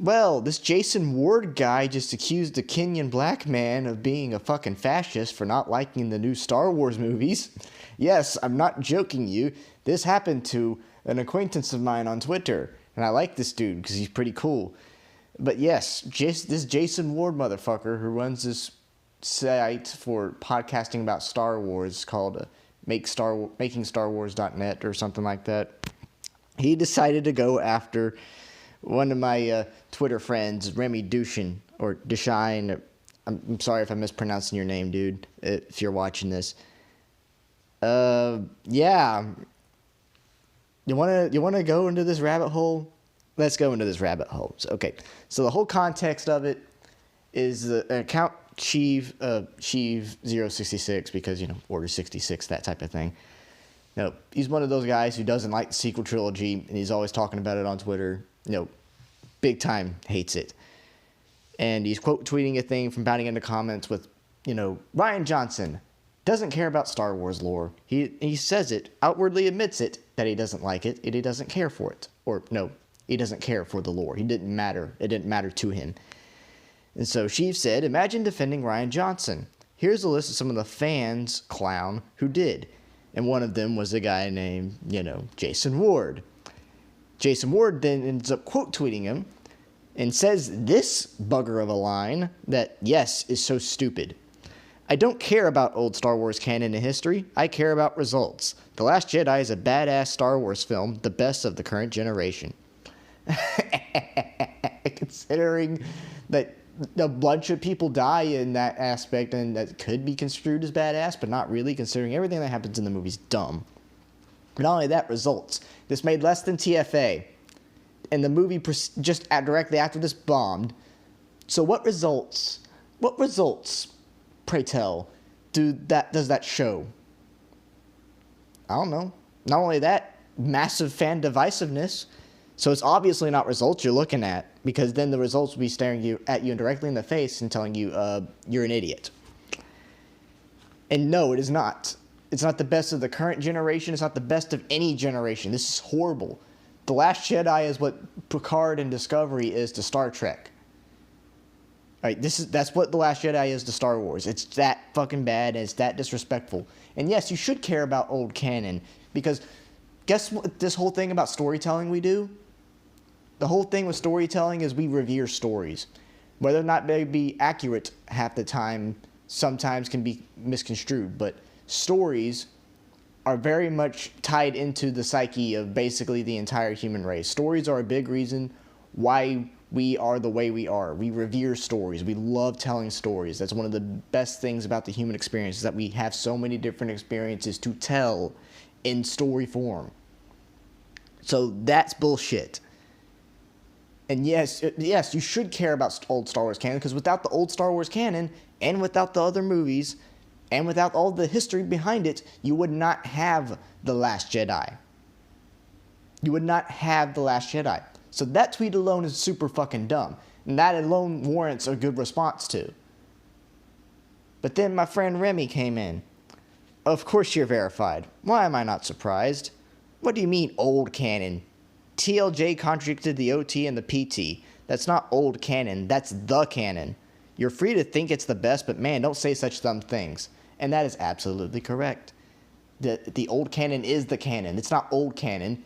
Well, this Jason Ward guy just accused a Kenyan black man of being a fucking fascist for not liking the new Star Wars movies. Yes, I'm not joking you. This happened to an acquaintance of mine on Twitter, and I like this dude because he's pretty cool. But yes, this Jason Ward motherfucker who runs this site for podcasting about Star Wars called MakingStarWars.net or something like that. He decided to go after one of my Twitter friends, Remy or Dushine. I'm sorry if I'm mispronouncing your name, dude, if you're watching this. Yeah. You wanna go into this rabbit hole? Let's go into this rabbit hole. So the whole context of it is the account Sheev066, because, Order 66, that type of thing. He's one of those guys who doesn't like the sequel trilogy, and he's always talking about it on Twitter. Big time hates it. And he's quote tweeting a thing from bounding into comments with, Rian Johnson doesn't care about Star Wars lore. He says it, outwardly admits it, that he doesn't like it, and he doesn't care for it. Or, no, he doesn't care for the lore. It didn't matter to him. And so Sheev said, imagine defending Rian Johnson. Here's a list of some of the fans, clown, who did. And one of them was a guy named, Jason Ward. Jason Ward then ends up quote tweeting him and says this bugger of a line that, yes, is so stupid. I don't care about old Star Wars canon and history. I care about results. The Last Jedi is a badass Star Wars film, the best of the current generation. Considering that a bunch of people die in that aspect, and that could be construed as badass, but not really, considering everything that happens in the movie's dumb. But not only that, results. This made less than TFA, and the movie just directly after this bombed. So what results, pray tell, does that show? I don't know. Not only that, massive fan divisiveness. So it's obviously not results you're looking at, because then the results will be staring at you directly in the face and telling you you're an idiot. And no, it is not. It's not the best of the current generation. It's not the best of any generation. This is horrible. The Last Jedi is what Picard and Discovery is to Star Trek. All right, that's what The Last Jedi is to Star Wars. It's that fucking bad, and it's that disrespectful. And yes, you should care about old canon, because guess what this whole thing about storytelling we do? The whole thing with storytelling is we revere stories. Whether or not they be accurate half the time sometimes can be misconstrued, but stories are very much tied into the psyche of basically the entire human race. Stories are a big reason why we are the way we are. We revere stories. We love telling stories. That's one of the best things about the human experience, is that we have so many different experiences to tell in story form. So that's bullshit. And yes, you should care about old Star Wars canon, because without the old Star Wars canon, and without the other movies, and without all the history behind it, you would not have The Last Jedi. You would not have The Last Jedi. So that tweet alone is super fucking dumb. And that alone warrants a good response to. But then my friend Remy came in. Of course you're verified. Why am I not surprised? What do you mean old canon? TLJ contradicted the OT and the PT. That's not old canon. That's the canon. You're free to think it's the best, but man, don't say such dumb things. And that is absolutely correct. The old canon is the canon. It's not old canon.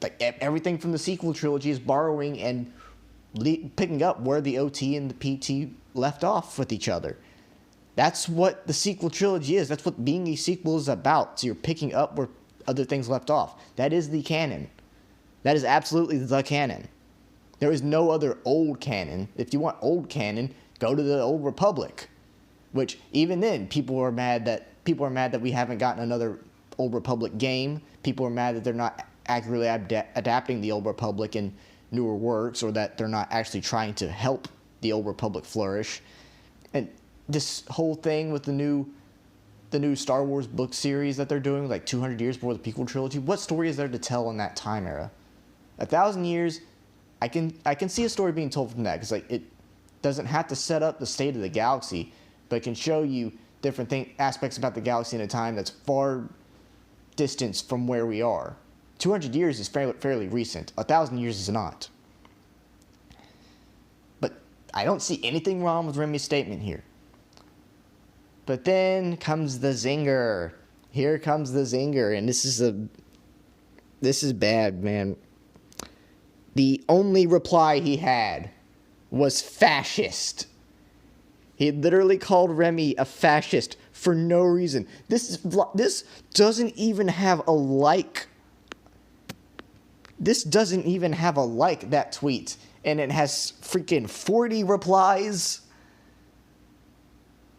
Like everything from the sequel trilogy is borrowing and picking up where the OT and the PT left off with each other. That's what the sequel trilogy is. That's what being a sequel is about. So you're picking up where other things left off. That is the canon. That is absolutely the canon. There is no other old canon. If you want old canon, go to the Old Republic. Which, even then, people are mad that we haven't gotten another Old Republic game. People are mad that they're not accurately adapting the Old Republic in newer works, or that they're not actually trying to help the Old Republic flourish. And this whole thing with the new Star Wars book series that they're doing, like 200 years before the prequel trilogy, what story is there to tell in that time era? 1,000 years, I can see a story being told from that, because it doesn't have to set up the state of the galaxy, but it can show you different aspects about the galaxy in a time that's far distance from where we are. 200 years is fairly recent. 1,000 years is not. I don't see anything wrong with Remy's statement here. But then comes the zinger. Here comes the zinger, and this is bad, man. The only reply he had was fascist. He literally called Remy a fascist for no reason. This doesn't even have a like. This doesn't even have a like, that tweet. And it has freaking 40 replies.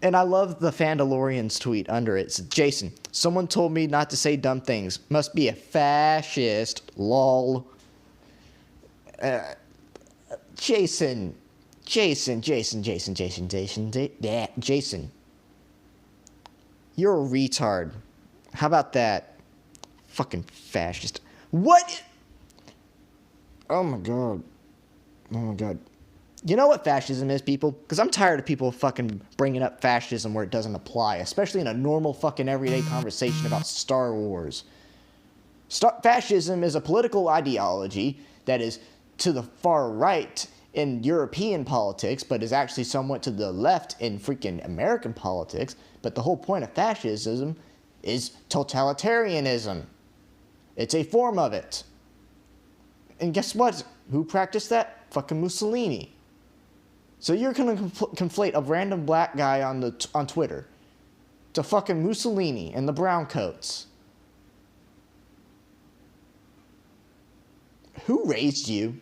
And I love the Fandalorian's tweet under it. It's Jason, someone told me not to say dumb things. Must be a fascist. Lol. Jason. Jason. You're a retard. How about that? Fucking fascist. What? Oh my god. You know what fascism is, people? Because I'm tired of people fucking bringing up fascism where it doesn't apply, especially in a normal fucking everyday conversation about Star Wars. Fascism is a political ideology that is to the far right in European politics, but is actually somewhat to the left in freaking American politics. But the whole point of fascism is totalitarianism. It's a form of it. And guess what? Who practiced that? Fucking Mussolini. So you're gonna conflate a random black guy on Twitter to fucking Mussolini and the browncoats. Who raised you?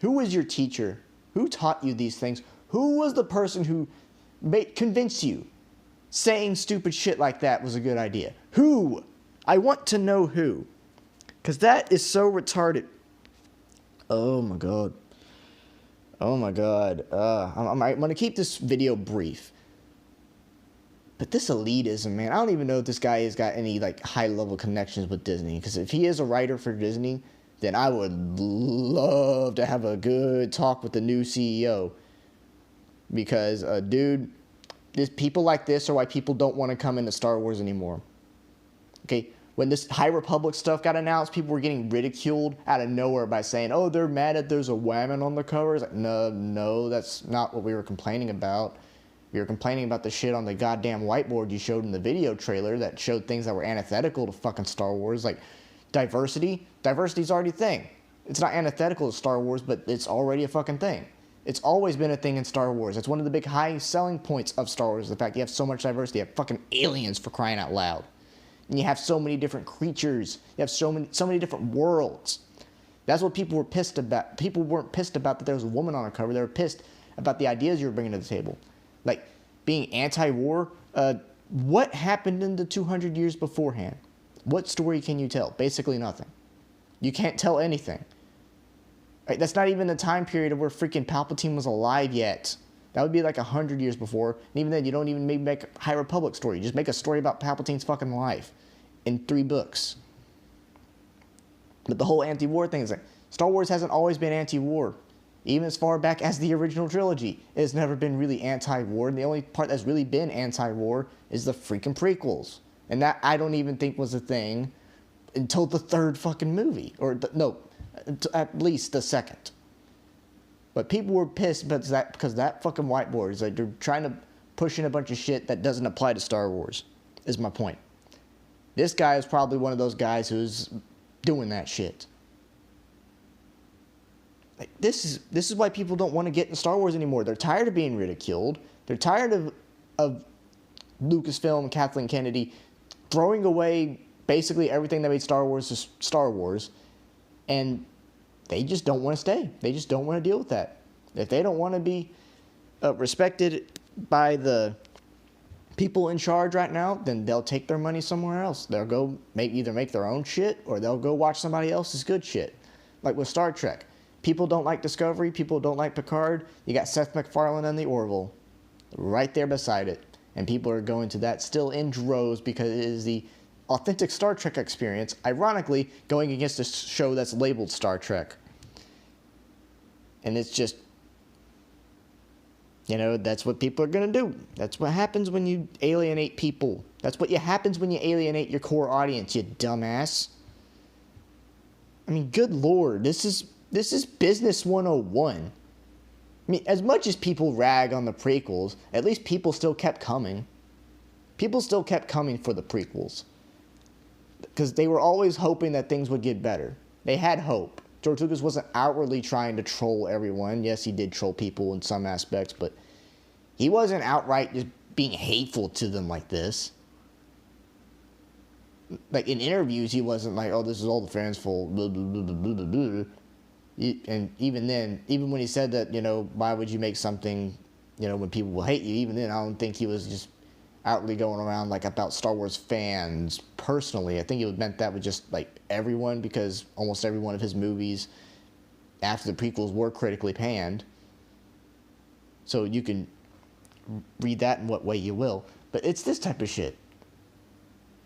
Who was your teacher? Who taught you these things? Who was the person who convinced you saying stupid shit like that was a good idea? Who? I want to know who. Because that is so retarded. Oh my god. I'm going to keep this video brief. But this elitism, man, I don't even know if this guy has got any like high-level connections with Disney. Because if he is a writer for Disney, then I would love to have a good talk with the new CEO. Because, dude, people like this are why people don't want to come into Star Wars anymore. Okay? When this High Republic stuff got announced, people were getting ridiculed out of nowhere by saying, oh, they're mad that there's a woman on the cover. It's like, no, that's not what we were complaining about. We were complaining about the shit on the goddamn whiteboard you showed in the video trailer that showed things that were antithetical to fucking Star Wars, like diversity. Diversity's already a thing. It's not antithetical to Star Wars, but it's already a fucking thing. It's always been a thing in Star Wars. It's one of the big high selling points of Star Wars, the fact you have so much diversity. You have fucking aliens, for crying out loud. And you have so many different creatures. You have so many different worlds. That's what people were pissed about. People weren't pissed about that there was a woman on a cover. They were pissed about the ideas you were bringing to the table. Like, being anti-war. What happened in the 200 years beforehand? What story can you tell? Basically nothing. You can't tell anything. Right? That's not even the time period of where freaking Palpatine was alive yet. That would be like 100 years before. And even then, you don't even maybe make a High Republic story. You just make a story about Palpatine's fucking life in 3 books. But the whole anti-war thing is like, Star Wars hasn't always been anti-war. Even as far back as the original trilogy, it has never been really anti-war. And the only part that's really been anti-war is the freaking prequels. And that I don't even think was a thing until the 3rd fucking movie. At least the 2nd. But people were pissed because that fucking whiteboard is like they're trying to push in a bunch of shit that doesn't apply to Star Wars, is my point. This guy is probably one of those guys who's doing that shit. Like, this is why people don't want to get in Star Wars anymore. They're tired of being ridiculed. They're tired of Lucasfilm, Kathleen Kennedy throwing away basically everything that made Star Wars Star Wars. And they just don't want to stay. They just don't want to deal with that. If they don't want to be respected by the people in charge right now, then they'll take their money somewhere else. They'll go either make their own shit or they'll go watch somebody else's good shit. Like with Star Trek. People don't like Discovery. People don't like Picard. You got Seth MacFarlane and the Orville right there beside it. And people are going to that still in droves because it is the authentic Star Trek experience, ironically, going against a show that's labeled Star Trek. And it's just, that's what people are going to do. That's what happens when you alienate people. That's what happens when you alienate your core audience, you dumbass. I mean, good lord, this is business 101. I mean, as much as people rag on the prequels, at least people still kept coming. People still kept coming for the prequels. Because they were always hoping that things would get better. They had hope. George Lucas wasn't outwardly trying to troll everyone. Yes, he did troll people in some aspects, but he wasn't outright just being hateful to them like this. Like, in interviews, he wasn't like, oh, this is all the fans' fault, blah, blah, blah, blah, blah, blah. And even then, even when he said that, you know, why would you make something, you know, when people will hate you, even then, I don't think he was just outwardly going around, like, about Star Wars fans personally. I think it meant that with just, like, everyone, because almost every one of his movies after the prequels were critically panned. So you can read that in what way you will. But it's this type of shit.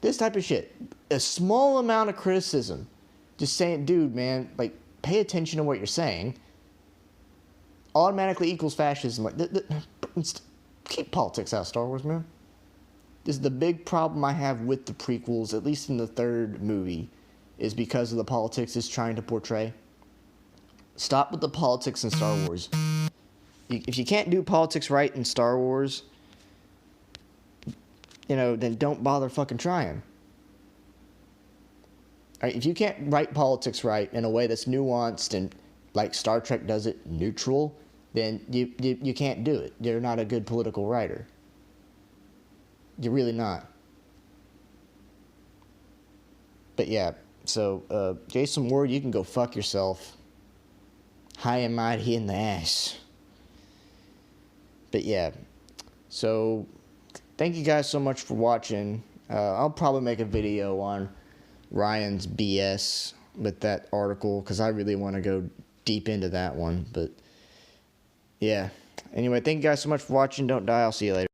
This type of shit. A small amount of criticism. Just saying, dude, man, like, pay attention to what you're saying. Automatically equals fascism. Like, keep politics out of Star Wars, man. This is the big problem I have with the prequels, at least in the third movie, is because of the politics it's trying to portray. Stop with the politics in Star Wars. If you can't do politics right in Star Wars, you know, then don't bother fucking trying. Right, if you can't write politics right in a way that's nuanced and, like Star Trek does it, neutral, then you can't do it. You're not a good political writer. You're really not. But yeah, so Jason Ward, you can go fuck yourself. High and mighty in the ass. But yeah, so thank you guys so much for watching. I'll probably make a video on Ryan's BS with that article, because I really want to go deep into that one. But yeah, anyway, thank you guys so much for watching. Don't die. I'll see you later.